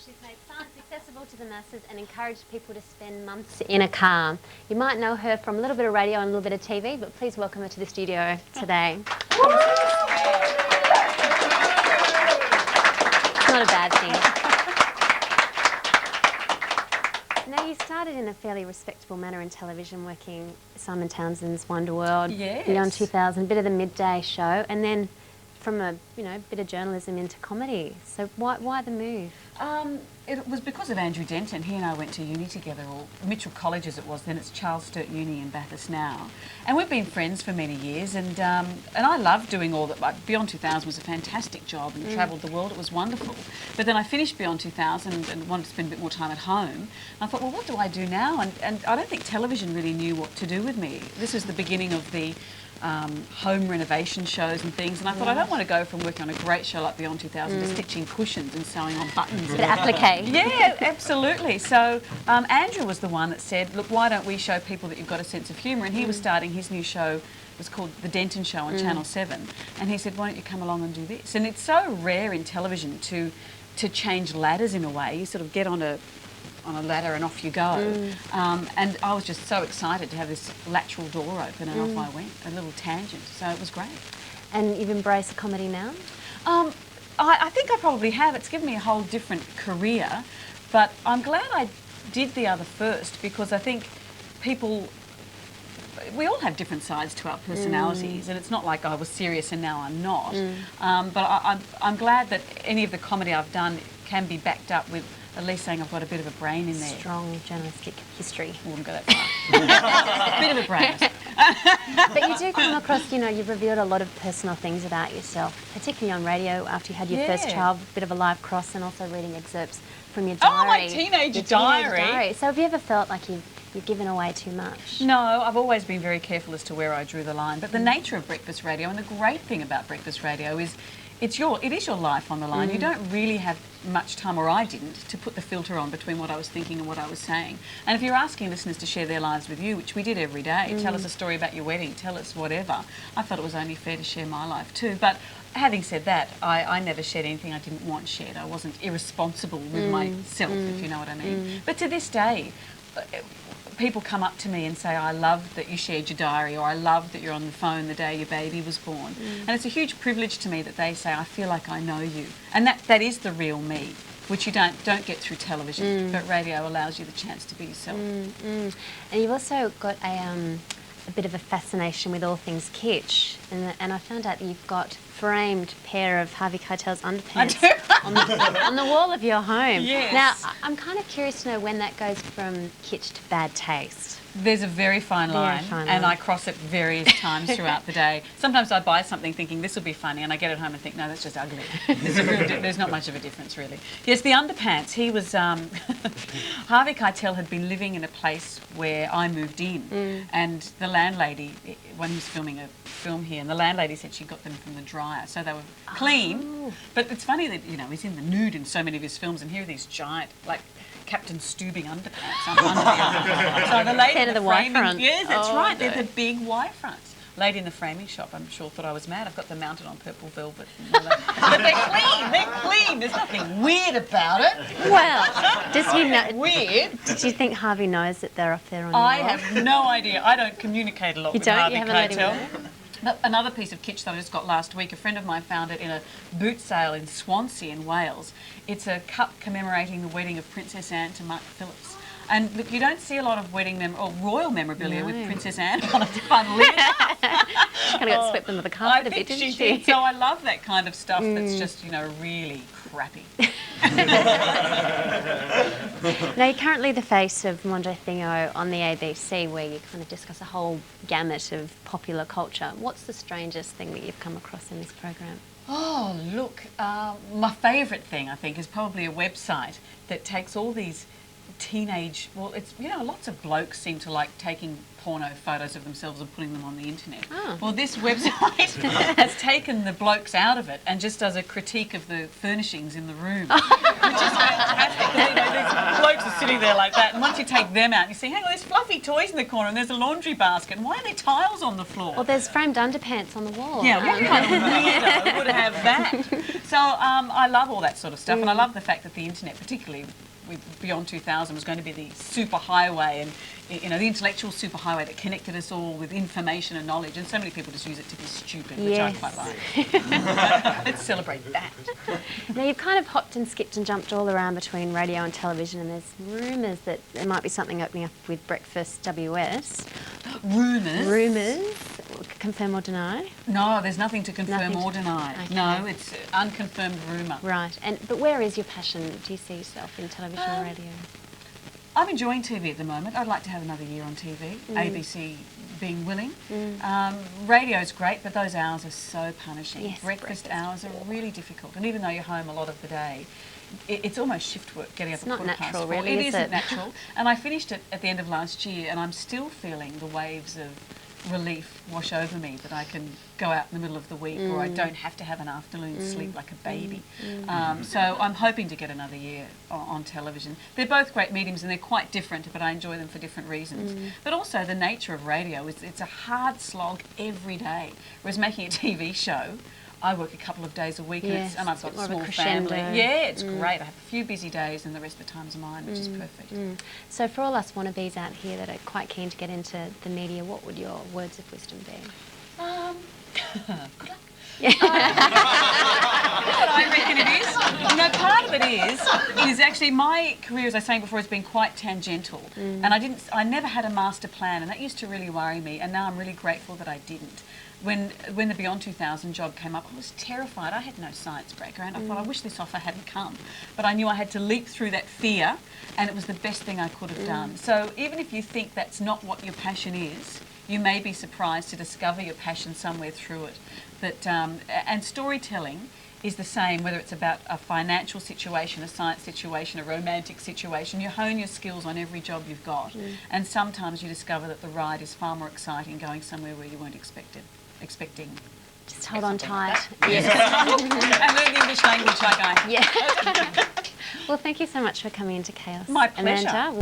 She's made science accessible to the masses and encouraged people to spend months in a car. You might know her from a little bit of radio and a little bit of TV, but please welcome her to the studio today. It's not a bad thing. Now, you started in a fairly respectable manner in television, working Simon Townsend's Wonder World, yes. Beyond 2000, bit of the midday show, and then from a bit of journalism into comedy. So why the move? It was because of Andrew Denton. He and I went to uni together, or Mitchell College as it was then. It's Charles Sturt Uni in Bathurst now, and we've been friends for many years. And I loved doing all that. Like, Beyond 2000 was a fantastic job, and travelled the world. It was wonderful. But then I finished Beyond 2000 and wanted to spend a bit more time at home. And I thought, well, what do I do now? And I don't think television really knew what to do with me. This was the beginning of the home renovation shows and things, and I thought, I don't want to go from working on a great show like Beyond 2000 to stitching cushions and sewing on buttons. Bit of applique. Yeah, absolutely. So Andrew was the one that said, look, why don't we show people that you've got a sense of humour? And he was starting his new show. It was called The Denton Show on Channel 7, and he said, why don't you come along and do this? And it's so rare in television to change ladders in a way. You sort of get on a ladder and off you go. And I was just so excited to have this lateral door open, and off I went, a little tangent. So it was great. And you've embraced comedy now? I think I probably have. It's given me a whole different career, but I'm glad I did the other first, because I think we all have different sides to our personalities, and it's not like I was serious and now I'm not. But I'm glad that any of the comedy I've done can be backed up with at least saying I've got a bit of a brain in there. Strong journalistic history. I wouldn't go that far. Bit of a brain. But you do come across, you've revealed a lot of personal things about yourself, particularly on radio after you had your first child, a bit of a live cross, and also reading excerpts from your diary. Oh, my teenage diary. So have you ever felt like you've given away too much? No, I've always been very careful as to where I drew the line. But the nature of breakfast radio, and the great thing about breakfast radio is it is your life on the line. You don't really have much time, or I didn't, to put the filter on between what I was thinking and what I was saying. And if you're asking listeners to share their lives with you, which we did every day, tell us a story about your wedding, tell us whatever, I thought it was only fair to share my life too. But having said that, I never shared anything I didn't want shared. I wasn't irresponsible with myself, if you know what I mean. But to this day, people come up to me and say, I love that you shared your diary, or I love that you're on the phone the day your baby was born. And it's a huge privilege to me that they say, I feel like I know you. And that is the real me, which you don't get through television, but radio allows you the chance to be yourself. And you've also got a bit of a fascination with all things kitsch, and I found out that you've got framed pair of Harvey Keitel's underpants on the wall of your home. Yes. Now, I'm kind of curious to know when that goes from kitsch to bad taste. There's a very fine line, and I cross it various times throughout the day. Sometimes I buy something thinking this will be funny, and I get it home and think, no, that's just ugly. There's not much of a difference, really. Yes, the underpants. He was Harvey Keitel had been living in a place where I moved in, and the landlady, when he was filming a film here, and the landlady said she got them from the dryer, so they were clean. But it's funny that he's in the nude in so many of his films, and here are these giant, like, Captain Stoobing underpants under so the lady in the framing, yes, that's right. No. They're the big Y fronts. Lady in the framing shop, I'm sure, thought I was mad. I've got them mounted on purple velvet. But they're clean. They're clean. There's nothing weird about it. Well, does he know? Weird. Did you think Harvey knows that they're off there on I have no idea. I don't communicate a lot with Harvey Keitel. Another piece of kitsch that I just got last week, a friend of mine found it in a boot sale in Swansea in Wales. It's a cup commemorating the wedding of Princess Anne to Mark Phillips. And look, you don't see a lot of wedding or royal memorabilia with Princess Anne on it. Kind of got swept under the carpet a bit, didn't she? So I love that kind of stuff that's just, really crappy. Now, you're currently the face of Mondo Thingo on the ABC, where you kind of discuss a whole gamut of popular culture. What's the strangest thing that you've come across in this program? Oh, look, my favourite thing, I think, is probably a website that takes all these teenage, well, it's, you know, lots of blokes seem to like taking porno photos of themselves and putting them on the internet. Oh. Well, this website has taken the blokes out of it and just does a critique of the furnishings in the room, which is fantastic. You know, these blokes are sitting there like that, and once you take them out, you see, hang on, there's fluffy toys in the corner and there's a laundry basket, and why are there tiles on the floor? Well, there's framed underpants on the wall. Yeah, what kind of weirdo would have that? So I love all that sort of stuff, and I love the fact that the internet, particularly with Beyond 2000, was going to be the superhighway, and you know, the intellectual superhighway that connected us all with information and knowledge, and so many people just use it to be stupid, which I quite like. Let's celebrate that. Now, you've kind of hopped and skipped and jumped all around between radio and television, and there's rumours that there might be something opening up with Breakfast WS. Rumours? Rumours. Confirm or deny? No, there's nothing to confirm Nothing or deny. okay. No, it's unconfirmed rumour. Right. But where is your passion? Do you see yourself in television or radio? I'm enjoying TV at the moment. I'd like to have another year on TV, ABC being willing. Radio's great, but those hours are so punishing. Yes, breakfast hours are really difficult, and even though you're home a lot of the day, it's almost shift work getting up at not 4:15. natural, really, It is isn't it? natural, and I finished it at the end of last year, and I'm still feeling the waves of relief wash over me that I can go out in the middle of the week, or I don't have to have an afternoon sleep like a baby. So I'm hoping to get another year on television. They're both great mediums and they're quite different, but I enjoy them for different reasons. But also the nature of radio is it's a hard slog every day, whereas making a TV show, I work a couple of days a week, Yes, and I've got a more of a small crescendo. family. Yeah, it's great. I have a few busy days and the rest of the time's mine, which is perfect. So for all us wannabes out here that are quite keen to get into the media, what would your words of wisdom be? Good luck. What I reckon it is. You know, part of it is actually my career, as I was saying before, has been quite tangential, and I never had a master plan, and that used to really worry me. And now I'm really grateful that I didn't. When the Beyond 2000 job came up, I was terrified. I had no science background. I thought, I wish this offer hadn't come, but I knew I had to leap through that fear, and it was the best thing I could have done. So even if you think that's not what your passion is, you may be surprised to discover your passion somewhere through it. But and storytelling is the same, whether it's about a financial situation, a science situation, a romantic situation. You hone your skills on every job you've got, and sometimes you discover that the ride is far more exciting going somewhere where you weren't expecting. Just hold on tight. Yes. And learn the English language like I. Yeah. Well, thank you so much for coming into Chaos. My pleasure. Amanda.